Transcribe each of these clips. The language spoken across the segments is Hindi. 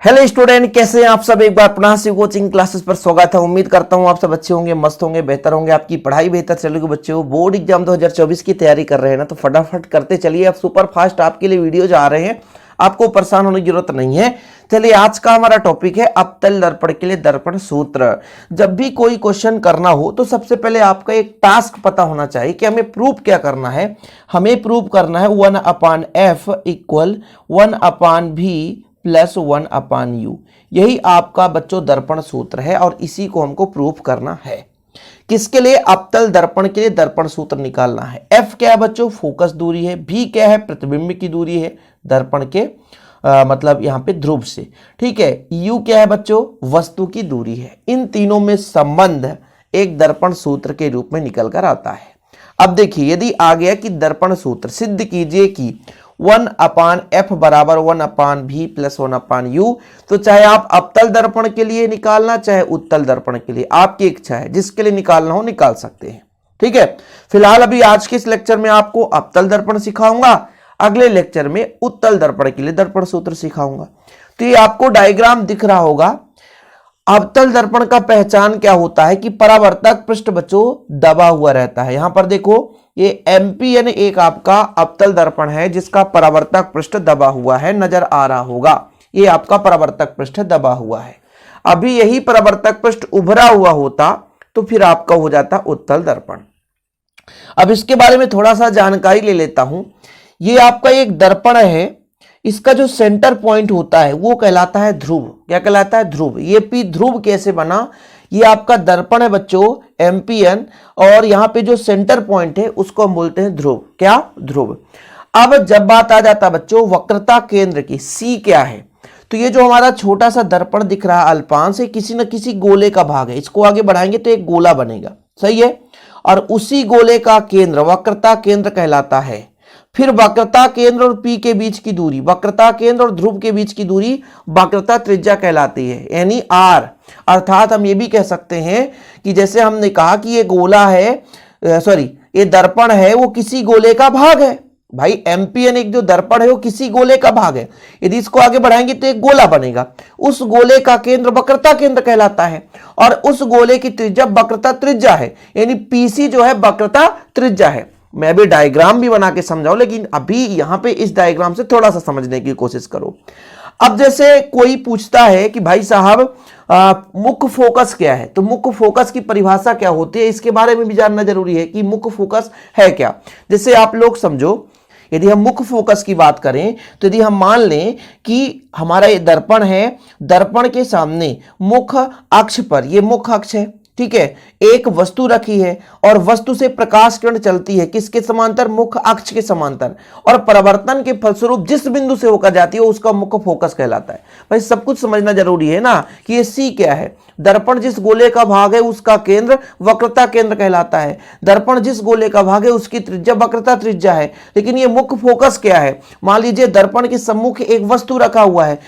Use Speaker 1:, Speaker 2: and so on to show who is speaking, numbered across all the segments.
Speaker 1: हेलो स्टूडेंट, कैसे हैं आप सब। एक बार अपना सी कोचिंग क्लासेस पर स्वागत है। उम्मीद करता हूं आप सब अच्छे होंगे, मस्त होंगे, बेहतर होंगे, आपकी पढ़ाई बेहतर चलेगी। बच्चों बोर्ड एग्जाम 2024 की तैयारी कर रहे हैं ना, तो फटाफट करते चलिए। अब सुपर फास्ट आपके लिए वीडियो आ रहे हैं, आपको परेशान होने की जरूरत नहीं है। चलिए, आज का हमारा टॉपिक है अवतल दर्पण के लिए दर्पण सूत्र। जब भी कोई क्वेश्चन करना हो तो सबसे पहले आपका एक टास्क पता होना चाहिए कि हमें प्रूव क्या करना है। हमें प्रूव करना है 1/f equal 1/v plus 1/u। यही आपका बच्चों दर्पण सूत्र है और इसी को हमको प्रूफ करना है। किसके लिए? अवतल दर्पण के लिए दर्पण सूत्र निकालना है। F क्या है बच्चों? फोकस दूरी है। V क्या है? प्रतिबिंब की दूरी है दर्पण के मतलब यहां पे ध्रुव से। ठीक है। U क्या है बच्चों? वस्तु की दूरी है। इन तीनों में संबंध एक दर्पण सूत्र के रूप में निकल कर आता है। अब देखिए, यदि आ गया कि दर्पण सूत्र सिद्ध कीजिए कि 1/f बराबर 1/v प्लस 1/u, तो चाहे आप अवतल दर्पण के लिए निकालना चाहे उत्तल दर्पण के लिए, आपकी इच्छा है, जिसके लिए निकालना हो निकाल सकते हैं। ठीक है। फिलहाल अभी आज के इस लेक्चर में आपको अवतल दर्पण सिखाऊंगा, अगले लेक्चर में उत्तल दर्पण के लिए दर्पण सूत्र सिखाऊंगा। तो ये आपको डायग्राम दिख रहा होगा। अवतल दर्पण का पहचान क्या होता है कि परावर्तक पृष्ठ बच्चों दबा हुआ रहता है। यहां पर देखो, ये एमपीएन एक आपका अवतल दर्पण है जिसका परावर्तक पृष्ठ दबा हुआ है, नजर आ रहा होगा। ये आपका परावर्तक पृष्ठ दबा हुआ है। अभी यही परावर्तक पृष्ठ उभरा हुआ होता तो फिर आपका हो जाता उत्तल दर्पण। अब इसके बारे में थोड़ा सा जानकारी ले लेता हूं। ये आपका एक दर्पण है, इसका जो सेंटर पॉइंट होता है वो कहलाता है ध्रुव। क्या कहलाता है? ध्रुव। ये पी ध्रुव कैसे बना? ये आपका दर्पण है बच्चों एमपीएन, और यहां पे जो सेंटर पॉइंट है उसको हम बोलते हैं ध्रुव। क्या? ध्रुव। अब जब बात आ जाता बच्चों वक्रता केंद्र की, सी क्या है, तो ये जो हमारा छोटा सा दर्पण दिख रहा है अल्पांश, है किसी न किसी गोले का भाग है। इसको आगे बढ़ाएंगे तो एक गोला बनेगा। सही है। और उसी गोले का केंद्र वक्रता केंद्र कहलाता है। फिर वक्रता केंद्र और P के बीच की दूरी, वक्रता केंद्र और ध्रुव के बीच की दूरी वक्रता त्रिज्या कहलाती है, यानी R। अर्थात हम ये भी कह सकते हैं कि जैसे हमने कहा कि ये गोला है, ये दर्पण है, वो किसी गोले का भाग है। भाई एमपीएन एक जो दर्पण है वो किसी गोले का भाग है। यदि इसको आगे बढ़ाएंगे तो एक गोला बनेगा। उस गोले का केंद्र वक्रता केंद्र कहलाता है और उस गोले की त्रिज्या वक्रता त्रिज्या है, यानी पीसी जो है वक्रता त्रिज्या है। मैं अभी डायग्राम भी बना के समझाऊं, लेकिन अभी यहां पे इस डायग्राम से थोड़ा सा समझने की कोशिश करो। अब जैसे कोई पूछता है कि भाई साहब मुख्य फोकस क्या है, तो मुख्य फोकस की परिभाषा क्या होती है, इसके बारे में भी जानना जरूरी है कि मुख्य फोकस है क्या। जैसे आप लोग समझो, यदि हम मुख्य फोकस की बात करें तो यदि हम मान लें कि हमारा ये दर्पण है, दर्पण के सामने मुख्य अक्ष पर, ये मुख्य अक्ष है, ठीक है, एक वस्तु रखी है और वस्तु से प्रकाश किरण चलती है किसके समांतर? मुख्य अक्ष के समांतर, और परावर्तन के फलस्वरूप जिस बिंदु से होकर जाती है उसका मुख्य फोकस कहलाता है। भाई सब कुछ समझना जरूरी है ना कि ये सी क्या है। दर्पण जिस गोले का भाग है उसका केंद्र वक्रता केंद्र कहलाता है। दर्पण जिस गोले का भाग है उसकी त्रिज्या वक्रता त्रिज्या है। लेकिन ये मुख्य फोकस क्या है? मान लीजिए दर्पण के सम्मुख एक वस्तु रखा हुआ है,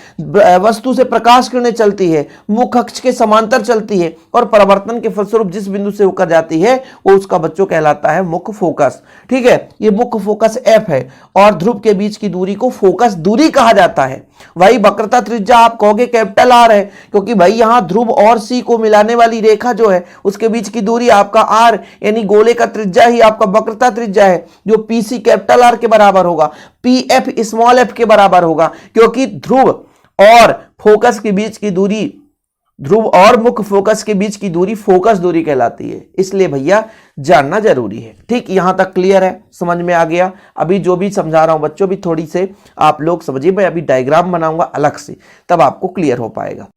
Speaker 1: वस्तु से प्रकाश किरणें चलती है, मुख्य अक्ष के समांतर चलती है और परावर्तन के फलस्वरूप जिस बिंदु से होकर जाती है वो उसका बच्चों कहलाता है मुख्य फोकस। ठीक है। ये मुख्य फोकस एफ है और ध्रुव के बीच की दूरी को फोकस दूरी कहा जाता है। वही वक्रता त्रिज्या आप कहोगे कैपिटल आर है, क्योंकि भाई यहां ध्रुव और सी को मिलाने वाली रेखा जो है उसके बीच की दूरी आपका आर, यानी गोले का त्रिज्या ही आपका वक्रता त्रिज्या है, जो पीसी कैपिटल आर के बराबर होगा, पीएफ स्मॉल एफ के बराबर होगा, क्योंकि ध्रुव और फोकस के बीच की दूरी, ध्रुव और मुख्य फोकस के बीच की दूरी फोकस दूरी कहलाती है। इसलिए भैया जानना जरूरी है। ठीक, यहां तक क्लियर है, समझ में आ गया। अभी जो भी समझा रहा हूं बच्चों भी थोड़ी से आप लोग समझिए। मैं अभी डायग्राम बनाऊंगा अलग से, तब आपको क्लियर हो पाएगा।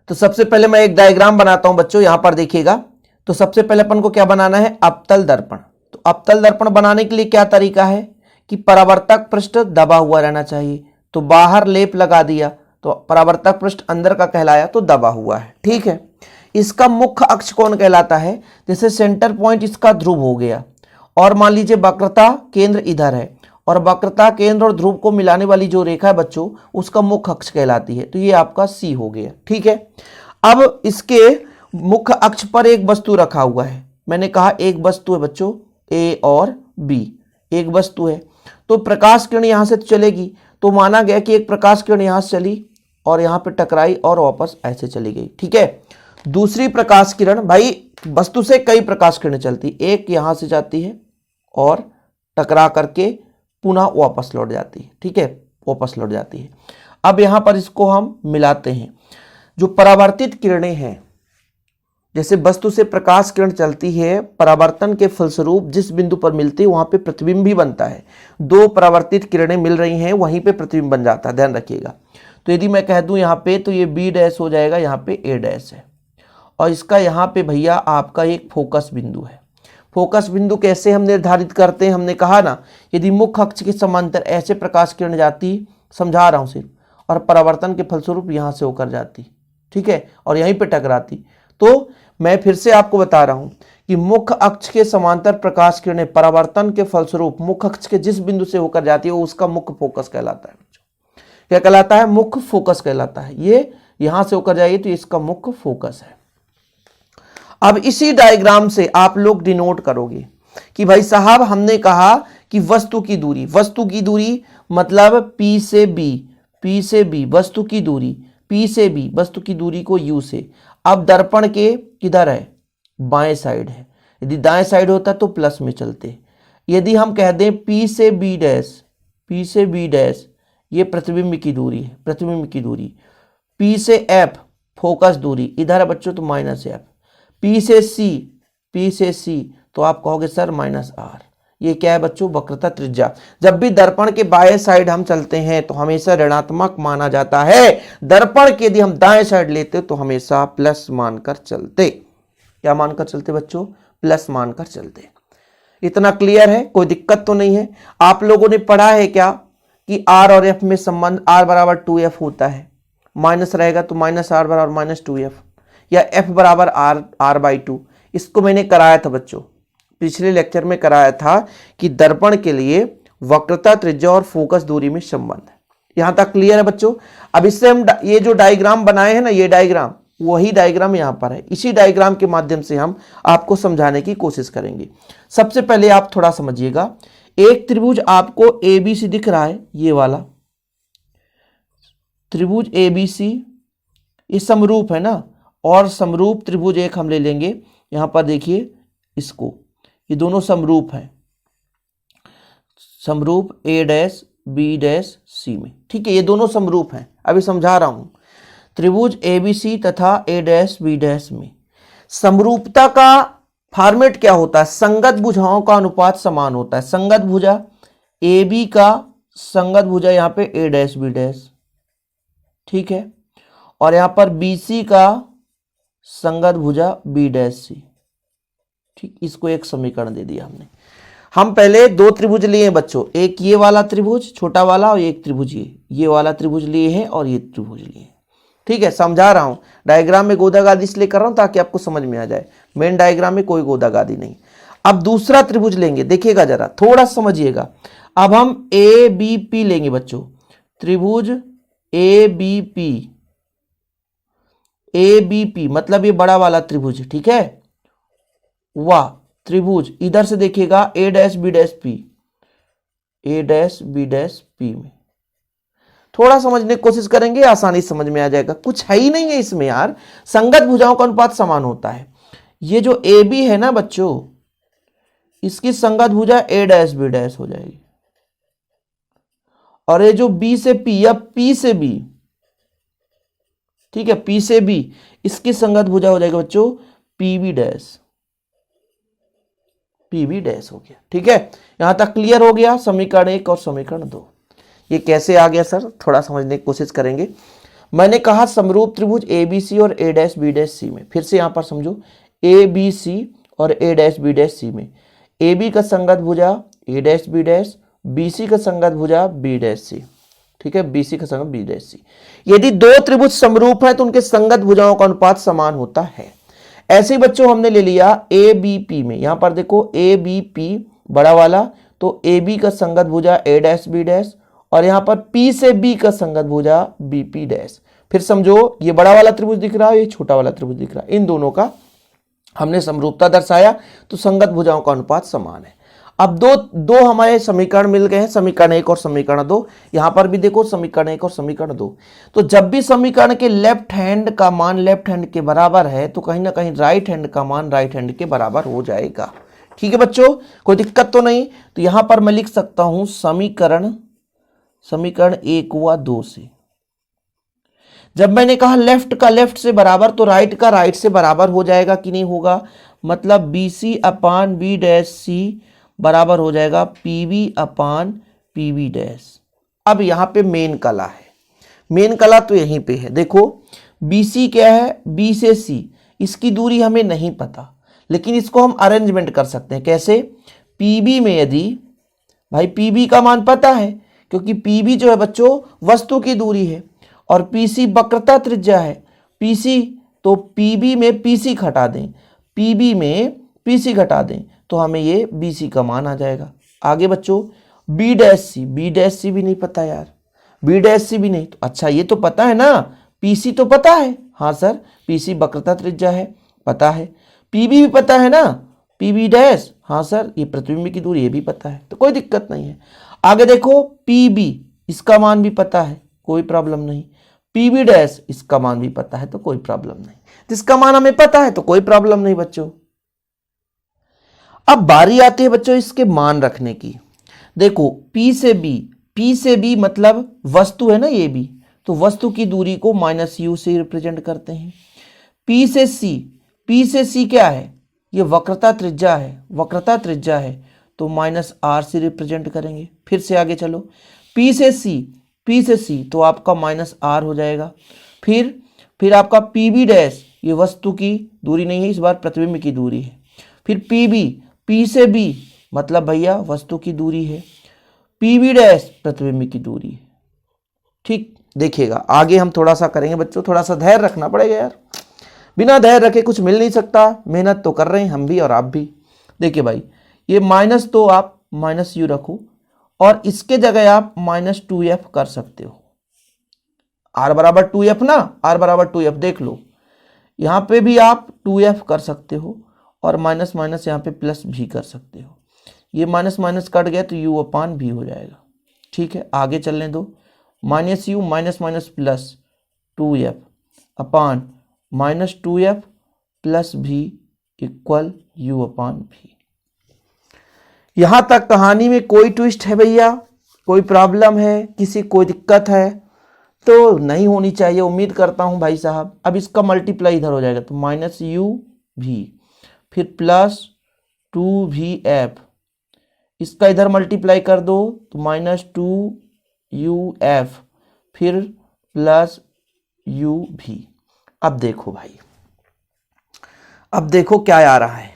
Speaker 1: तो सबसे पहले मैं एक डायग्राम बनाता हूं बच्चों, यहां पर देखिएगा। तो सबसे पहले अपन को क्या बनाना है? अवतल दर्पण। तो अवतल दर्पण बनाने के लिए क्या तरीका है कि परावर्तक पृष्ठ दबा हुआ रहना चाहिए। तो बाहर लेप लगा दिया तो परावर्तक पृष्ठ अंदर का कहलाया तो दबा हुआ है। ठीक है। इसका मुख्य अक्ष कौन कहलाता है? जैसे सेंटर पॉइंट इसका ध्रुव हो गया, और मान लीजिए वक्रता केंद्र इधर है, और वक्रता केंद्र और ध्रुव को मिलाने वाली जो रेखा है बच्चों उसका मुख्य अक्ष कहलाती है। तो ये आपका सी हो गया। ठीक है। अब इसके मुख्य अक्ष पर एक वस्तु रखा हुआ है। मैंने कहा एक वस्तु है बच्चों, ए और बी एक वस्तु है। तो प्रकाश किरण यहां से चलेगी, तो माना गया कि एक प्रकाश किरण यहां से चली और यहाँ पे टकराई और वापस ऐसे चली गई। ठीक है, दूसरी प्रकाश किरण, भाई वस्तु से कई प्रकाश किरणें चलती, एक यहां से जाती है और टकरा करके पुनः वापस लौट जाती है। ठीक है, वापस लौट जाती है। अब यहां पर इसको हम मिलाते हैं। जो परावर्तित किरणें हैं, जैसे वस्तु से प्रकाश किरण चलती है, परावर्तन के फलस्वरूप जिस बिंदु पर मिलती है वहां पे प्रतिबिंब भी बनता है। दो परावर्तित किरणें मिल रही हैं, वहीं पे प्रतिबिंब बन जाता है, ध्यान रखिएगा। तो यदि मैं कह दूं यहाँ पे, तो ये बी डैश हो जाएगा, यहाँ पे ए डैश है, और इसका यहाँ पे भैया आपका एक फोकस बिंदु है। फोकस बिंदु कैसे हम निर्धारित करते हैं, हमने कहा ना, यदि मुख्य अक्ष के समांतर ऐसे प्रकाश किरण जाती, समझा रहा हूं सिर्फ, और परावर्तन के फलस्वरूप यहां से होकर जाती, ठीक है, और यहीं पे टकराती, तो मैं फिर से आपको बता रहा हूं कि मुख्य अक्ष के समांतर प्रकाश किरणें परावर्तन के फलस्वरूप मुख्य अक्ष के जिस बिंदु से होकर जाती है वो उसका मुख्य फोकस कहलाता है। क्या कहलाता है? मुख्य फोकस कहलाता है। ये यहां से होकर जाएगी तो इसका मुख्य फोकस है। अब इसी डायग्राम से आप लोग डिनोट करोगे कि भाई साहब हमने कहा कि वस्तु की दूरी मतलब P से B, वस्तु की दूरी P से B, वस्तु की दूरी को U से। अब दर्पण के किधर है? बाएं साइड है। यदि दाएं साइड होता तो प्लस में चलते। यदि हम कह दें P से B डैश, ये प्रतिबिंब की दूरी है, प्रतिबिंब की दूरी। P से F फोकस दूरी, इधर है बच्चों तो माइनस F। P से C तो आप कहोगे सर माइनस R। ये क्या है बच्चों? वक्रता त्रिज्या। जब भी दर्पण के बाएं साइड हम चलते हैं तो हमेशा ऋणात्मक माना जाता है। दर्पण के यदि हम दाएं साइड लेते तो हमेशा प्लस मानकर चलते। क्या मानकर चलते बच्चों? प्लस मानकर चलते। इतना क्लियर है? कोई दिक्कत तो नहीं है? आप लोगों ने पढ़ा है क्या कि R और F में संबंध R बराबर 2F होता है, माइनस रहेगा तो माइनस R बराबर माइनस 2F, या F बराबर R/2। इसको मैंने कराया था बच्चों, पिछले लेक्चर में कराया था कि दर्पण के लिए वक्रता त्रिज्या और फोकस दूरी में संबंध है। यहां तक क्लियर है बच्चों? अब इससे हम ये जो डायग्राम बनाए हैं ना, ये डायग्राम, वही डायग्राम यहां पर है। इसी डायग्राम के माध्यम से हम आपको समझाने की कोशिश करेंगे। सबसे पहले आप थोड़ा समझिएगा, एक त्रिभुज आपको ABC दिख रहा है, ये वाला त्रिभुज ABC, ये समरूप है ना, और समरूप त्रिभुज एक हम ले लेंगे। यहां पर देखिए इसको, ये दोनों समरूप हैं, समरूप A dash B dash C में। ठीक है, ये दोनों समरूप हैं। अभी समझा रहा हूं, त्रिभुज ABC तथा A डैश B डैश में समरूपता का फॉर्मेट क्या होता है? संगत भुजाओं का अनुपात समान होता है। संगत भुजा AB का संगत भुजा यहाँ पे A डैश B डैश, ठीक है, और यहां पर BC का संगत भुजा B डैश C। ठीक, इसको एक समीकरण दे दिया हमने। हम पहले दो त्रिभुज लिए हैं बच्चों, एक ये वाला त्रिभुज छोटा वाला और एक त्रिभुज ये वाला त्रिभुज लिए हैं और ये त्रिभुज लिए हैं। ठीक है, समझा रहा हूं। डायग्राम में गोदागादी इसलिए कर रहा हूं ताकि आपको समझ में आ जाए। मेन डायग्राम में कोई गोदागादी नहीं। अब दूसरा त्रिभुज लेंगे, देखिएगा जरा, थोड़ा समझिएगा। अब हम ABP लेंगे बच्चों, त्रिभुज ABP मतलब ये बड़ा वाला त्रिभुज, ठीक है, वाह त्रिभुज इधर से देखिएगा A dash B dash P में। थोड़ा समझने की कोशिश करेंगे, आसानी समझ में आ जाएगा। कुछ है ही नहीं है इसमें यार, संगत भुजाओं का अनुपात समान होता है। ये जो AB है ना बच्चों, इसकी संगत भुजा A डैश B डैश हो जाएगी, और ये जो B से P या P से B, ठीक है, P से B, इसकी संगत भुजा हो जाएगी बच्चों PB डैश हो गया। ठीक है, यहां तक क्लियर हो गया? समीकरण 1 और समीकरण 2। ये कैसे आ गया सर? थोड़ा समझने की कोशिश करेंगे। मैंने कहा समरूप त्रिभुज ABC और A dash B dash C में। फिर से यहां पर समझो, ABC और A dash B dash C में AB का संगत भुजा A dash B dash, BC का संगत भुजा B डैश C। ठीक है, BC का संगत B डैश C। यदि दो त्रिभुज समरूप है तो उनके संगत भुजाओं का अनुपात समान होता है। ऐसे ही बच्चों हमने ले लिया ABP में। यहां पर देखो ABP बड़ा वाला, तो AB का संगत भुजा A डैश B डैश, और यहां पर P से B का संगत भुजा BP डैश। फिर समझो, ये बड़ा वाला त्रिभुज दिख रहा है, ये छोटा वाला त्रिभुज दिख रहा है, इन दोनों का हमने समरूपता दर्शाया, तो संगत भुजाओं का अनुपात समान है। अब दो दो हमारे समीकरण मिल गए हैं, समीकरण 1 और समीकरण 2। यहां पर भी देखो समीकरण 1 और समीकरण 2। तो जब भी समीकरण के लेफ्ट हैंड का मान लेफ्ट हैंड के बराबर है तो कहीं ना कहीं राइट हैंड का मान राइट हैंड के बराबर हो जाएगा। ठीक है बच्चों, कोई दिक्कत तो नहीं। तो यहां पर मैं लिख सकता हूं समीकरण 1 हुआ 2 से। जब मैंने कहा लेफ्ट का लेफ्ट से बराबर तो राइट का राइट से बराबर हो जाएगा कि नहीं होगा, मतलब BC अपान बी डैश सी बराबर हो जाएगा PB अपान PB डैश। अब यहां पे मेन कला है, मेन कला तो यहीं पे है। देखो BC क्या है, B से C, इसकी दूरी हमें नहीं पता, लेकिन इसको हम अरेंजमेंट कर सकते हैं। कैसे? PB में यदि भाई PB का मान पता है, क्योंकि PB जो है बच्चों वस्तु की दूरी है और PC वक्रता त्रिज्या है। PC तो PB में PC घटा दें, PB में PC घटा दें तो हमें ये BC का मान आ जाएगा। आगे बच्चों B डैश सी भी नहीं पता यार, B डैश सी भी नहीं। तो अच्छा ये तो पता है ना, PC तो पता है, हाँ सर PC वक्रता त्रिज्या है पता है, PB भी पता है ना, PB डैश, हाँ सर ये प्रतिबिंब की दूरी ये भी पता है, तो कोई दिक्कत नहीं है। आगे देखो PB इसका मान भी पता है, कोई प्रॉब्लम नहीं। PB डैश इसका मान भी पता है तो कोई प्रॉब्लम नहीं। जिसका मान हमें पता है तो कोई प्रॉब्लम नहीं बच्चों। अब बारी आती है बच्चों इसके मान रखने की। देखो P से B मतलब वस्तु है ना ये भी, तो वस्तु की दूरी को -u से रिप्रेजेंट करते हैं। P से C क्या है, ये वक्रता त्रिज्या है तो -r से रिप्रेजेंट करेंगे। फिर से आगे चलो, P से C तो आपका -r हो जाएगा। फिर आपका PB डैश, ये वस्तु की दूरी नहीं है, इस बार प्रतिबिंब की दूरी है। फिर P से B मतलब भैया वस्तु की दूरी है, PB डैश प्रतिबिंब की दूरी है। ठीक, देखिएगा आगे हम थोड़ा सा करेंगे बच्चों, थोड़ा सा धैर्य रखना पड़ेगा यार, बिना धैर्य रखे कुछ मिल नहीं सकता। मेहनत तो कर रहे हैं हम भी और आप भी। देखिए भाई ये माइनस तो आप -u रखो और इसके जगह आप -2f कर सकते हो। r बराबर 2f ना, r बराबर 2f देख लो, यहाँ पे भी आप 2f कर सकते हो और माइनस माइनस यहाँ पे प्लस भी कर सकते हो। ये माइनस माइनस कट गया तो u अपान भी हो जाएगा। ठीक है, आगे चलने दो, -u minus minus plus 2f अपान -2f प्लस भी इक्वल u अपान भी। यहां तक कहानी में कोई ट्विस्ट है भैया, कोई प्रॉब्लम है, किसी कोई दिक्कत है तो नहीं होनी चाहिए, उम्मीद करता हूं भाई साहब। अब इसका मल्टीप्लाई इधर हो जाएगा तो -u फिर प्लस 2vf, इसका इधर मल्टीप्लाई कर दो तो -2uf फिर प्लस uv। अब देखो भाई, अब देखो क्या आ रहा है।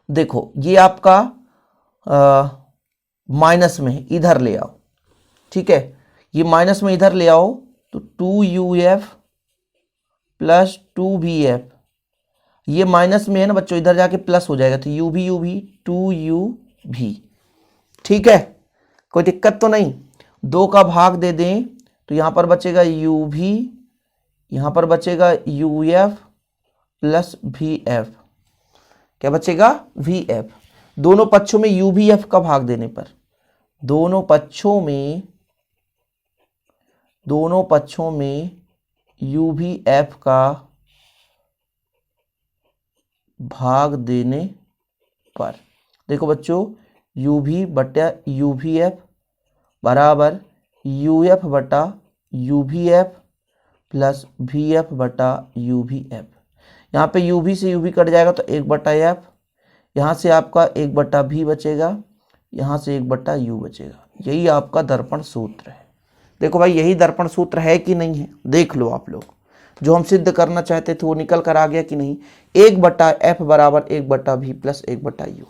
Speaker 1: देखो ये आपका माइनस में इधर ले आओ, ठीक है, ये माइनस में इधर ले आओ तो 2uf प्लस 2vf, ये माइनस में है ना बच्चों, इधर जाके प्लस हो जाएगा तो uv 2uv। ठीक है, कोई दिक्कत तो नहीं। 2 का भाग दे दें तो यहां पर बचेगा uv, यहां पर बचेगा uf प्लस vf, क्या बचेगा vf। दोनों पक्षों में uvf का भाग देने पर, दोनों पक्षों में uvf का भाग देने पर, देखो बच्चों uv बटा uvf बराबर uf बटा uvf प्लस vf बटा uvf। यहाँ पे uv से uv कट जाएगा तो 1/f, यहाँ से आपका 1/v बचेगा, यहाँ से 1/u बचेगा। यही आपका दर्पण सूत्र है। देखो भाई यही दर्पण सूत्र है कि नहीं है, देख लो आप लोग, जो हम सिद्ध करना चाहते थे वो निकल कर आ गया कि नहीं। 1/f बराबर 1/v प्लस 1/u।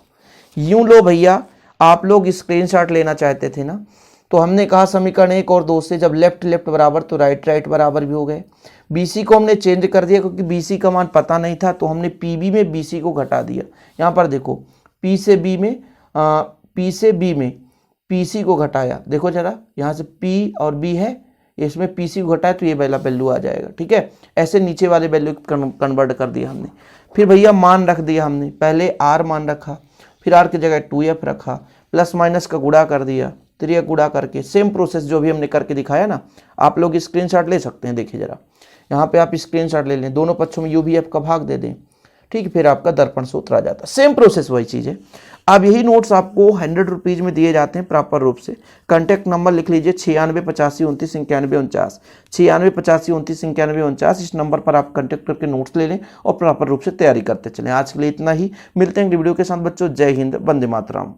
Speaker 1: यूं लो भैया, आप लोग स्क्रीनशॉट लेना चाहते थे ना, तो हमने कहा समीकरण 1 और 2 से जब लेफ्ट लेफ्ट बराबर तो राइट राइट बराबर भी हो गए। BC को हमने चेंज कर दिया क्योंकि BC का मान पता नहीं था, तो हमने PB में BC को घटा दिया। यहाँ पर देखो P से B में PC को घटाया, देखो जरा यहाँ से P और B है, इसमें PC को घटाया तो ये पहला वैल्यू आ जाएगा। ठीक है, ऐसे नीचे वाले वैल्यू कन्वर्ट कर दिया हमने। फिर भैया मान रख दिया हमने, पहले R मान रखा, फिर आर की जगह 2f रखा, प्लस माइनस का गुणा कर दिया, त्रियक गुणा करके, सेम प्रोसेस जो भी हमने करके दिखाया ना, आप लोग स्क्रीनशॉट ले सकते हैं। देखिए जरा यहाँ पे आप स्क्रीनशॉट ले लें, दोनों पक्षों में UVF का भाग दे दें, ठीक, फिर आपका दर्पण सूत्र आ जाता है। सेम प्रोसेस वही चीज़ है। अब यही नोट्स आपको 100 रुपीज़ में दिए जाते हैं प्रॉपर रूप से। कॉन्टैक्ट नंबर लिख लीजिए 968529 968529 इस नंबर पर आप कॉन्टैक्ट करके नोट्स ले लें और प्रॉपर रूप से तैयारी करते चलें। आज के लिए इतना ही, मिलते हैं वीडियो के साथ बच्चों। जय हिंद, वंदे मातरम।